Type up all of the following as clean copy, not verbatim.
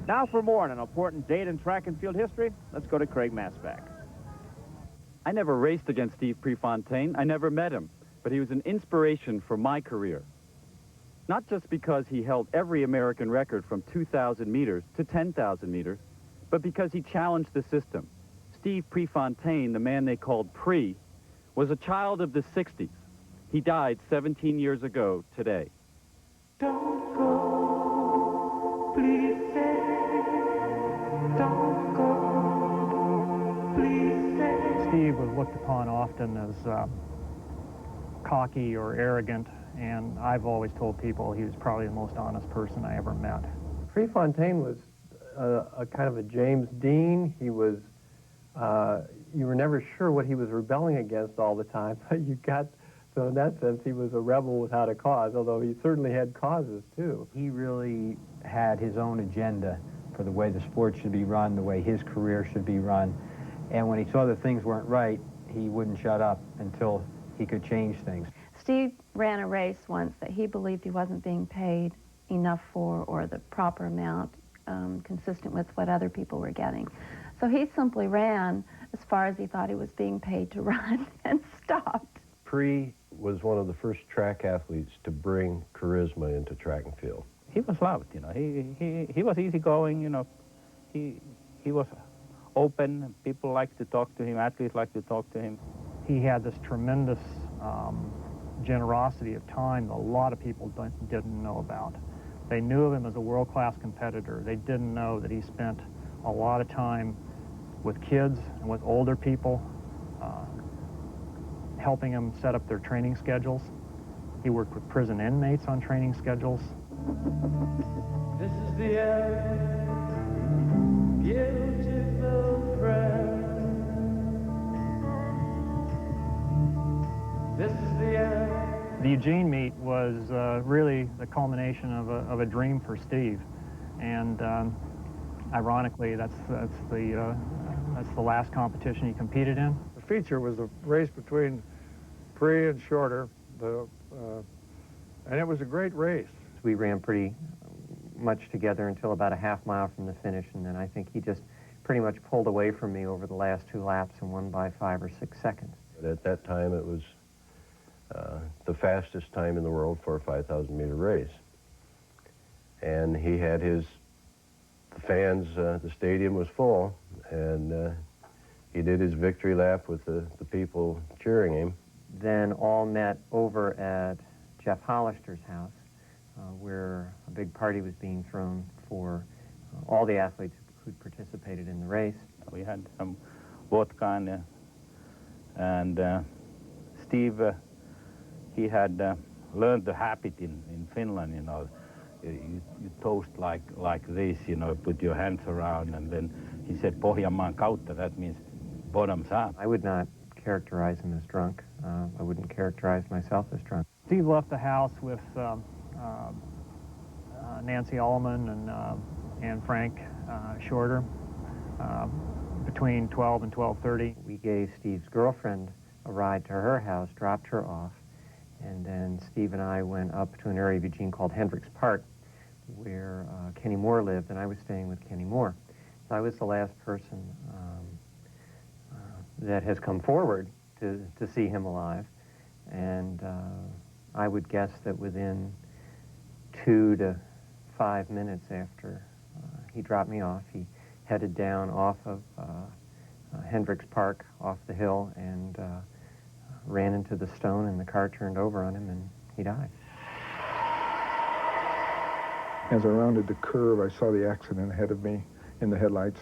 Now for more on an important date in track and field history, let's go to Craig Masback. I never raced against Steve Prefontaine. I never met him, but he was an inspiration for my career. Not just because he held every American record from 2,000 meters to 10,000 meters, but because he challenged the system. Steve Prefontaine, the man they called Pre, was a child of the 60s. He died 17 years ago today. Don't go, please say, don't go, please say. Steve was looked upon often as cocky or arrogant, and I've always told people he was probably the most honest person I ever met. Prefontaine was a kind of a James Dean. He was, you were never sure what he was rebelling against all the time, but so in that sense, he was a rebel without a cause, although he certainly had causes, too. He really had his own agenda for the way the sport should be run, the way his career should be run. And when he saw that things weren't right, he wouldn't shut up until he could change things. Steve ran a race once that he believed he wasn't being paid enough for, or the proper amount consistent with what other people were getting. So he simply ran as far as he thought he was being paid to run and stopped. Pre was one of the first track athletes to bring charisma into track and field. He was loved, you know. He was easygoing, you know. He was open. People liked to talk to him. Athletes liked to talk to him. He had this tremendous generosity of time that a lot of people didn't know about. They knew of him as a world-class competitor. They didn't know that he spent a lot of time with kids and with older people, helping them set up their training schedules. He worked with prison inmates on training schedules. This is the end, beautiful friend. This is the end. The Eugene meet was really the culmination of a dream for Steve, and ironically, that's the last competition he competed in. The feature was the race between Pre and Shorter, and it was a great race. We ran pretty much together until about a half mile from the finish, and then I think he just pretty much pulled away from me over the last 2 laps and won by 5 or 6 seconds. But at that time, it was the fastest time in the world for a 5,000-meter race. And he had the fans, the stadium was full, and he did his victory lap with the people cheering him. Then all met over at Geoff Hollister's house, where a big party was being thrown for all the athletes who'd participated in the race. We had some vodka, and Steve, he had learned the habit in Finland, you know. You toast like this, you know, put your hands around, and then he said Pohjanmaan kautta, that means bottoms up. I would not characterize him as drunk. I wouldn't characterize myself as drunk. Steve left the house with Nancy Ullman and Frank Shorter between 12 and 12:30. We gave Steve's girlfriend a ride to her house, dropped her off, and then Steve and I went up to an area of Eugene called Hendricks Park, where Kenny Moore lived, and I was staying with Kenny Moore. So I was the last person that has come forward to see him alive, and I would guess that within 2 to 5 minutes after he dropped me off, he headed down off of Hendricks Park, off the hill, and ran into the stone, and the car turned over on him, and he died. As I rounded the curve, I saw the accident ahead of me in the headlights,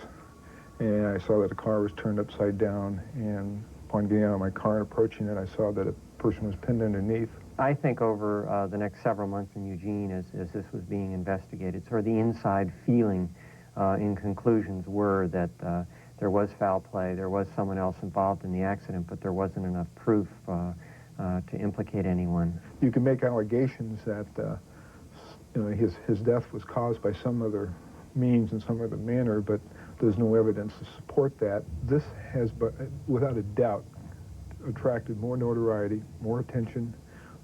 and I saw that the car was turned upside down, and upon getting out of my car and approaching it, I saw that a person was pinned underneath. I think over the next several months in Eugene, as this was being investigated, sort of the inside feeling in conclusions were that there was foul play, there was someone else involved in the accident, but there wasn't enough proof to implicate anyone. You can make allegations that you know, his death was caused by some other means in some other manner, but there's no evidence to support that. This has, without a doubt, attracted more notoriety, more attention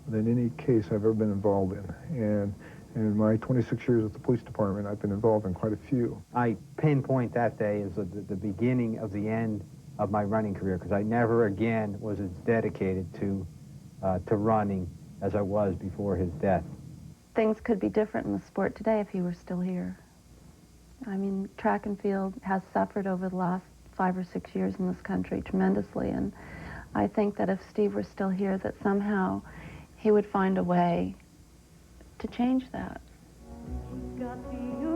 than any case I've ever been involved in. And In my 26 years at the police department, I've been involved in quite a few. I pinpoint that day as the beginning of the end of my running career, because I never again was as dedicated to running as I was before his death. Things could be different in the sport today if he were still here. I mean, track and field has suffered over the last 5 or 6 years in this country tremendously, and I think that if Steve were still here, that somehow he would find a way to change that. Got the